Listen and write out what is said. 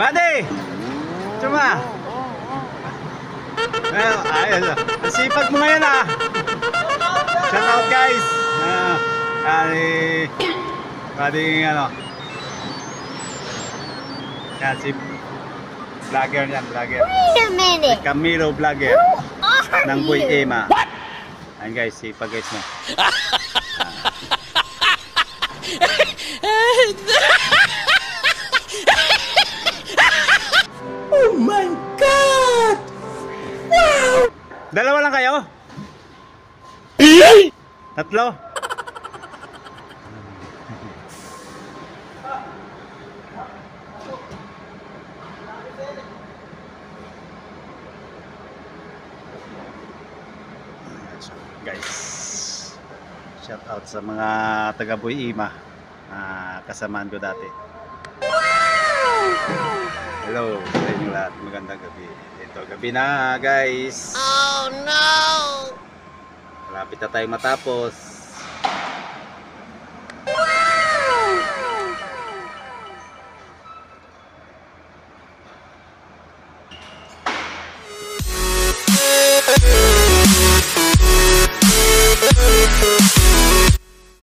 Buddy! Tsuma! Ayun. Sipag mo ngayon ah! Shout out guys! Buddy, ano? Yan, si vlogger yan, vlogger. Wait a minute. Si Camilo vlogger. Who are Ng Boy you? Emma. Ayan guys, sipag guys mo. Oh my God! Wow! Dalawa lang kayo? Tatlo? Guys, shout out sa mga taga Boy Ima, kasamaan ko dati. Hello sa inyong lahat, magandang gabi. Ito, gabi na guys. Oh no! Malapit na tayo matapos. Wow!